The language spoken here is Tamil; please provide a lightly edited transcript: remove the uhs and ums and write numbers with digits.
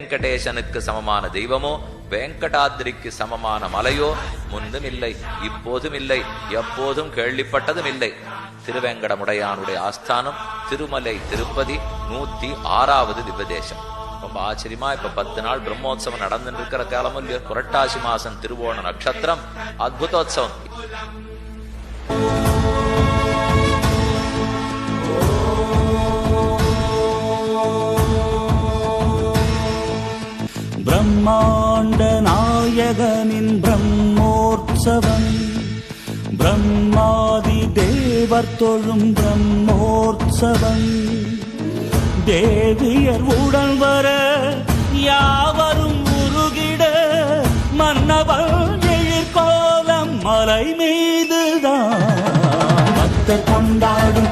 வெங்கடேசனுக்கு சமமான தெய்வமோ வெங்கடாத்ரிக்கு சமமான மலையோ முன்னும் இல்லை, இப்போதும் இல்லை, எப்போதும் கேள்விப்பட்டதும் இல்லை. திருவேங்கடமுடையானுடைய ஆஸ்தானம் திருமலை திருப்பதி 106வது திவ்யதேசம். ரொம்ப ஆச்சரியமா இப்ப 10 நாள் பிரம்மோத்சவம் நடந்துட்டு இருக்கிற காலமும் இல்லையோ. புரட்டாசி மாசம் திருவோண நட்சத்திரம் அத்புதோத்சவம். பிரம்மாண்ட நாயகனின் பிரம்மோற்சவம், பிரம்மாதி தேவர் தொழும் பிரம்மோற்சவம். தேவியர் உடன் வர யாவரும் உருகிட மன்னவன் எழிற்கோலம் மலை மீதுதான் பக்தர் கொண்டாடும்